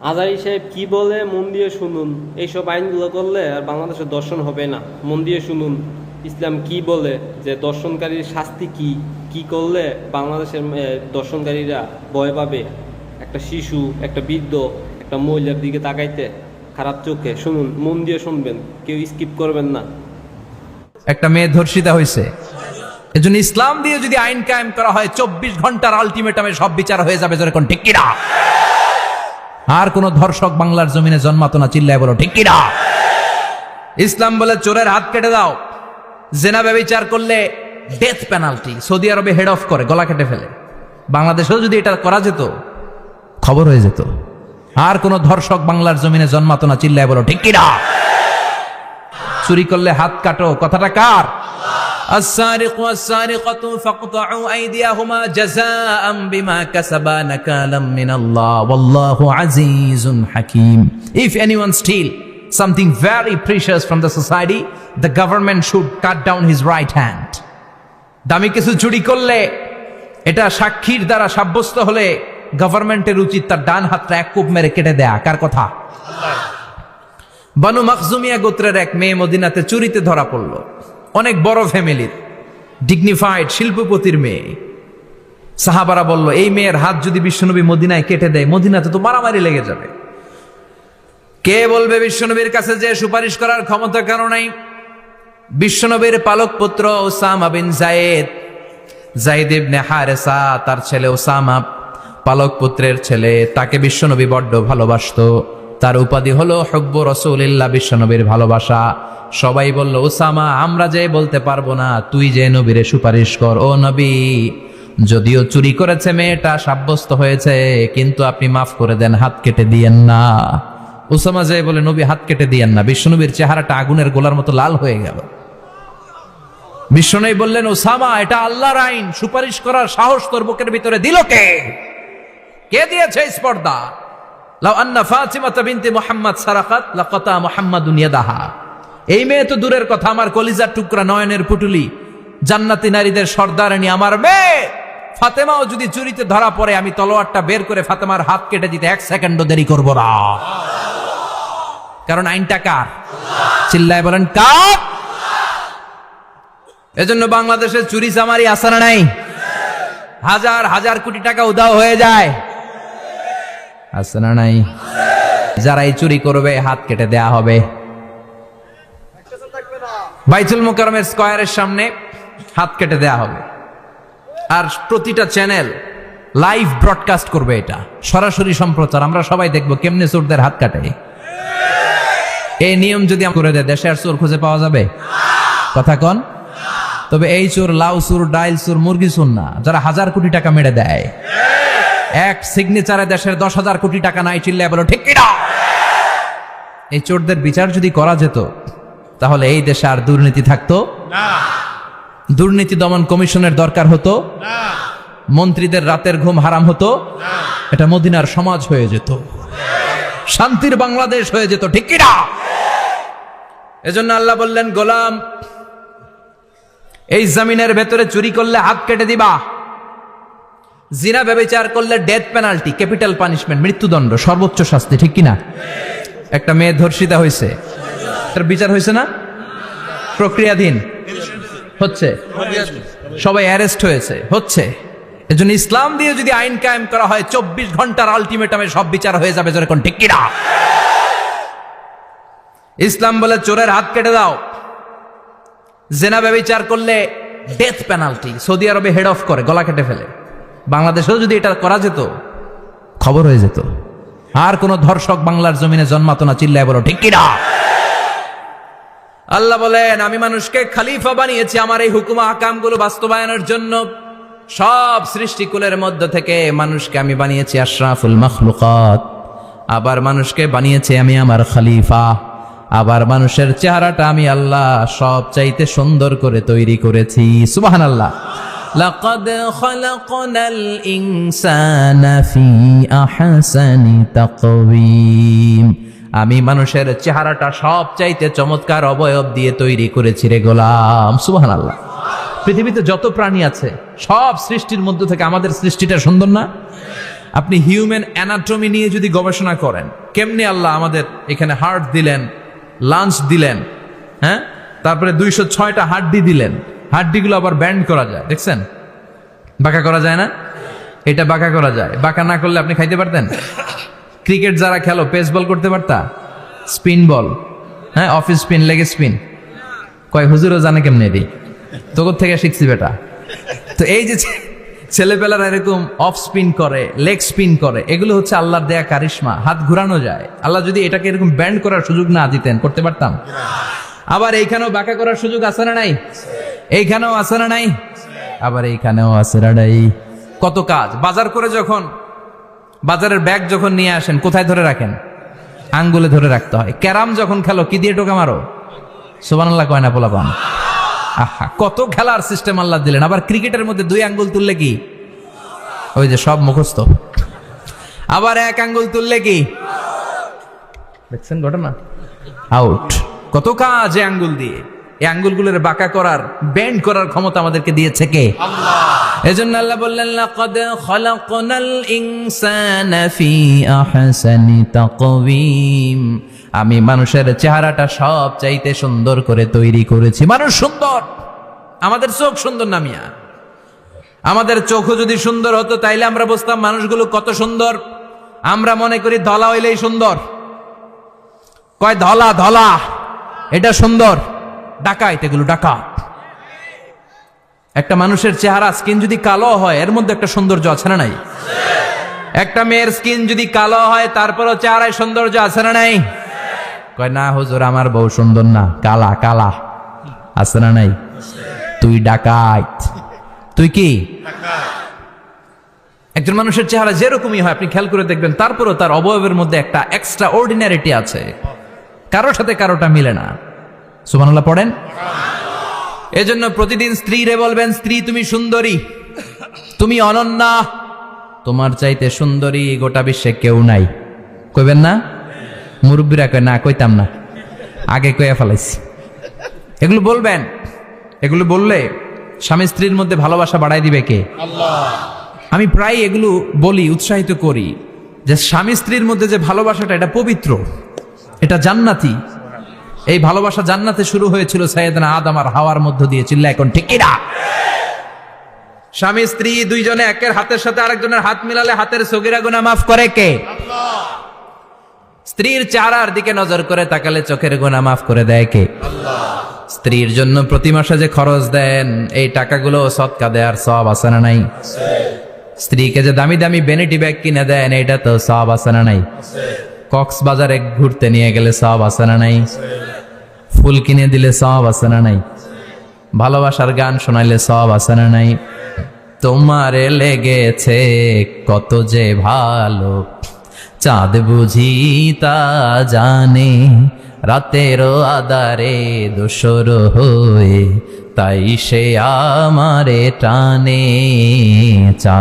আজারি সাহেব কি বলে মন দিয়ে শুনুন। এইসব আইনগুলো করলে আর বাংলাদেশের দর্শন হবে না। মন দিয়ে শুনুন ইসলাম কি বলে, যে দর্শনকারীর শাস্তি কি কি করলে বাংলাদেশের দর্শনকারীরা ভয় পাবে। একটা শিশু, একটা বৃদ্ধ, একটা মহিলার দিকে তাকাইতে খারাপ চোখে শুনুন, মন দিয়ে শুনবেন, কেউ স্কিপ করবেন না। একটা মেয়ে ধর্ষিতা হয়েছে, এজন্য ইসলাম দিয়ে যদি আইন কায়েম করা হয় 24 ঘন্টার আলটিমেটামে সব বিচার হয়ে যাবে। যেরকম ঠিক কিনা? আর কোন ধর্ষক বাংলার জমিনে জন্মাতো না, চিল্লায় বলো ঠিক কিনা? ইসলাম বলে চোরের হাত কেটে দাও, জেনা ব্যভিচার করলে ডেথ পেনাল্টি। সৌদি আরবে হেড অফ করে, গলা কেটে ফেলে। বাংলাদেশেও যদি এটা করা যেত, খবর হয়ে যেত। আর কোন ধর্ষক বাংলার জমিনে জন্মাতো না, চিল্লায় বলো ঠিক কিনা? চুরি করলে হাত কাটো, কথাটা কার? السارق والسارقة فاقطعوا أيديهما جزاء بما كسبا نكالا من الله والله عزيز حكيم. If anyone steal something very precious from the society, the government should cut down his right hand. দামি কিছু চুরি করলে, এটা সাক্ষীর দ্বারা সাব্যস্ত হলে গভর্নমেন্টের উচিত তার ডান হাতটা এক কোপ মেরে কেটে দেয়া। কার কথা? বানু মাখজুমিয়া গোত্রের এক মেয়ে মদিনাতে চুরিতে ধরা পড়ল। অনেক বড় ফ্যামিলির, ডিগনিফাইড শিল্পপতির মেয়ে। সাহাবারা বলল, এই মেয়ের হাত যদি বিশ্বনবী মদিনায় কেটে দেয়, মদিনাতে তো মারামারি লেগে যাবে। কে বলবে বিশ্বনবীর কাছে যে সুপারিশ করার ক্ষমতা কারো নাই? বিশ্বনবীর পালক পুত্র ওসামা বিন যায়েদ, যায়েদ ইবনে হারেসা, তার ছেলে ওসামা পালক পুত্রের ছেলে, তাকে বিশ্বনবী বড্ড ভালোবাসতো। তার উপাধি হলো হুব্বু রাসূলিল্লাহ, বিশ্বনবীর ভালোবাসা। সবাই বলল, ওসামা আমরা যে বলতে পারবো না, তুই যে নবীরে সুপারিশ কর। ও নবী, যদিও চুরি করেছে মেয়েটা, সাব্যস্ত হয়েছে, কিন্তু আপনি মাফ করে দেন, হাত কেটে দিয়েন না। ওসামা যে বলে, নবী হাত কেটে দিয়েন না। বিশ্বনবীর চেহারাটা আগুনের গোলার মতো লাল হয়ে গেল। বিশ্বনবী বললেন, ওসামা এটা আল্লাহর আইন, সুপারিশ করার সাহস তোর বুকের ভিতরে দিল কে? কে দিয়েছে স্পর্ধা? লাউ আন্না ফাতিমাতা বিনতে মুহাম্মদ সারাকাত লাকাতা মুহাম্মাদুন ইয়াদাহা। এই মেয়ে তো দূরের কথা, আমার কলিজার টুকরা, নয়নের পুটুলি, জান্নাতি নারীদের সর্দারানী আমার মেয়ে ফাতেমাও যদি চুরিতে ধরা পড়ে, আমি তলোয়ারটা বের করে ফাতেমার হাত কেটে দিতে 1 সেকেন্ডও দেরি করব না। কারণ আইনটা কার? চিল্লায় বলেন কার? এজন্য বাংলাদেশের চুরি চামারি আসানা নাই, হাজার হাজার কোটি টাকা উধাও হয়ে যায়, আসানা নাই। যারা এই চুরি করবে হাত কেটে দেয়া হবে। বাইতুল মুকাররমের স্কয়ারের সামনে হাত কেটে দেয়া হবে। আর প্রতিটা চ্যানেল লাইভ ব্রডকাস্ট করবে, এটা সরাসরি সম্প্রচার। আমরা সবাই দেখবো কেমনে চোরদের হাত কাটে। এই নিয়ম যদি করে দেয়, দেশে আর চোর খুঁজে পাওয়া যাবে? কথা কন। তবে এই চোর লাউ চোর, ডাইল চোর, মুরগি চোর না, যারা 1000 কোটি টাকা মেরে দেয়। এক সিগনেচারে দেশের 10,000 কোটি টাকা নাই, চিল্লায় বলো ঠিক কিনা? এই চোরদের বিচার যদি করা যেত, তাহলে এই দেশে আর দুর্নীতি থাকতো না। দুর্নীতি দমন কমিশনের দরকার হতো না। মন্ত্রীদের রাতের ঘুম হারাম হতো না। এটা মদিনার সমাজ হয়ে যেত, শান্তির বাংলাদেশ হয়ে যেত, ঠিক কিনা? এজন্য আল্লাহ বললেন, গোলাম এই জমিনের ভেতরে চুরি করলে হাত কেটে দিবা, জিনা ব্যভিচার করলে ডেথ পেনাল্টি, ক্যাপিটাল পানিশমেন্ট, মৃত্যুদণ্ড, সর্বোচ্চ শাস্তি, ঠিক কিনা? একটা মেয়ে ধর্ষিতা হয়েছে, তার বিচার হয়েছে না? প্রক্রিয়াধীন হচ্ছে, সবাই অ্যারেস্ট হয়েছে, হচ্ছে। এজন্য ইসলাম দিয়ে যদি আইন কায়েম করা হয় 24 ঘন্টার আলটিমেটামে সব বিচার হয়ে যাবে। যেরকম ঠিক কিনা? ইসলাম বলে চোরের হাত কেটে দাও, জেনা ব্যভিচার করলে ডেথ পেনাল্টি। সৌদি আরবে হেড অফ করে, গলা কেটে ফেলে। বাংলাদেশেও যদি এটা করা যেত, খবর হয়ে যেত। আর কোন ধর্ষক বাংলার জমিনে জন্মাতো না, চিল্লায় বলো ঠিক কিনা? আল্লাহ বলেন, আমি মানুষকে খলিফা বানিয়েছি আমার এই হুকুম আহকামগুলো বাস্তবায়নের জন্য। সব সৃষ্টিকুলের মধ্য থেকে মানুষকে আমি বানিয়েছি আশরাফুল মাখলুকাত। আবার মানুষকে বানিয়েছি আমি আমার খলিফা। আবার মানুষের চেহারাটা আমি আল্লাহ সব চাইতে সুন্দর করে তৈরি করেছি। সুবহানাল্লাহ। লাকাদ খালাকনাল ইনসানা ফি আহসানি তাকওয়িম। আমি মানুষের চেহারাটা সব চাইতে চমৎকার অবয়ব দিয়ে তৈরি করেছি রে গোলাম। সুবহানাল্লাহ। পৃথিবীতে যত প্রাণী আছে সব সৃষ্টির মধ্য থেকে আমাদের সৃষ্টিটা সুন্দর না? আপনি হিউম্যান অ্যানাটমি নিয়ে যদি গবেষণা করেন, কেমনে আল্লাহ আমাদের এখানে হার্ট দিলেন, লাঞ্চ দিলেন, হ্যাঁ, তারপরে 206টা হাড্ডি দিলেন, হাড্ডিগুলো আবার ব্যান্ড করা যায়, দেখছেন? বাঁকা করা যায় না? এটা বাঁকা করা যায়। বাঁকা না করলে আপনি খাইতে পারতেন? ক্রিকেট যারা খেলো, পেস বল করতে পারতা? স্পিন বল, হ্যাঁ, অফিস স্পিন, লেগ স্পিন, কয় হুজুরও জানে কেমনে এটি, তোর থেকে শিখছি বেটা। তো এই যে ছেলেপেলারা এরকম অফ স্পিন করে, লেগ স্পিন করে, এগুলো হচ্ছে আল্লাহর দেয়া কারিশমা। হাত ঘুরানো যায়। আল্লাহ যদি এটাকে এরকম ব্যান্ড করার সুযোগ না দিতেন, করতে পারতাম? আবার এইখানেও বাঁকা করার সুযোগ আছে না নাই? এইখানেও আছে না নাই? আবার এইখানেও আছে না নাই? কত কাজ। বাজার করে যখন বাজারের ব্যাগ যখন নিয়ে আসেন, কোথায় ধরে রাখেন? আঙ্গুলে ধরে রাখতে হয়। ক্যারাম যখন খেলো, কি দিয়ে টোকা মারো? সুবহানাল্লাহ কয় না পোলাপান? আহা, কত খেলার সিস্টেম আল্লাহ দিলেন। আবার ক্রিকেটের মধ্যে 2 আঙ্গুল তুললে কি? ওই যে সব মুখস্থ। আবার 1 আঙ্গুল তুললে কি? দেখছেন ঘটনা? আউট। কত কাজ এই আঙ্গুল দিয়ে। এই আঙ্গুলগুলোর বাঁকা করার, ব্যান্ড করার ক্ষমতা আমাদেরকে দিয়েছে কে? আল্লাহ। এজন্য আল্লাহ বললেন, লাকাদ খালাকনাল ইনসানা ফি আহসানি তাকওয়িম। আমি মানুষের চেহারাটা সব চাইতে সুন্দর করে তৈরি করেছি। মানুষ সুন্দর, আমাদের চোখ সুন্দর না মিয়া? আমাদের চোখও যদি সুন্দর হতো তাইলে আমরা বুঝতাম মানুষগুলো কত সুন্দর। আমরা মনে করি ধলা হইলেই সুন্দর। কয় ধলা ধলা, এটা সুন্দর। ডাকাইত, এগুলো ডাকাত। একটা মানুষের চেহারা, স্কিন যদি কালো হয়, এর মধ্যে একটা সৌন্দর্য আছে না নাই? একটা মেয়ের স্কিন যদি কালো হয়, তারপরও চেহারায় সৌন্দর্য আছে না নাই? কয় না হুজুর, আমার বউ সুন্দর না, কালা কালা। আছে না নাই? তুই ডাকাইত। তুই কি? একজন মানুষের চেহারা যেরকমই হয়, আপনি খেয়াল করে দেখবেন, তারপরও তার অবয়বের মধ্যে একটা এক্সট্রা অর্ডিনারিটি আছে। কারোর সাথে কারোটা মিলে না। সুবহানাল্লাহ পড়েন। এজন্য প্রতিদিন স্ত্রীরে বলবেন, স্ত্রী তুমি সুন্দরী, তুমি অনন্যা, তোমার চাইতে সুন্দরী গোটা বিশ্বে কেউ নাই। কইবেন না? মুরব্বীরা কয় না, কইতাম না, আগে কইয়া ফেলাইছি। এগুলো বলবেন। এগুলো বললে স্বামী স্ত্রীর মধ্যে ভালোবাসা বাড়াই দিবে কে? আল্লাহ। আমি প্রায় এগুলো বলি, উৎসাহিত করি, যে স্বামী স্ত্রীর মধ্যে যে ভালোবাসাটা, এটা পবিত্র, এটা জান্নাতি। এই ভালোবাসা জান্নাতে শুরু হয়েছিল সাইয়েদনা আদম আর হাওয়ার মধ্য দিয়ে। চিল্লা এখন ঠিক কিনা? স্বামী স্ত্রী দুইজনে একের হাতের সাথে আরেকজনের হাত মিলালে হাতের সগীরা গুনাহ মাফ করে কে? আল্লাহ। স্ত্রীর চেহারার দিকে নজর করে তাকালে চোখের গুনাহ মাফ করে দেয় কে? আল্লাহ। স্ত্রীর জন্য প্রতি মাসে যে খরচ দেন, এই টাকাগুলো সদকা দেওয়ার সওয়াব আছে না নাই? স্ত্রীকে যে দামি দামি ভ্যানিটি ব্যাগ কিনে দেন, এটা তো সওয়াব আছে না নাই? কক্সবাজারে ঘুরতে নিয়ে গেলে সওয়াব আছে না নাই? ফুল কিনে দিলে সওয়াব আছে না নাই? ভালোবাসার গান শোনাইলে সওয়াব আছে না নাই? তোমারে লেগেছে কত যে ভালো, চাঁদ বুঝি তা জানে, রাতেরও আধারে দোসর হয়ে, তাই সে আমারে টানে। চাঁদ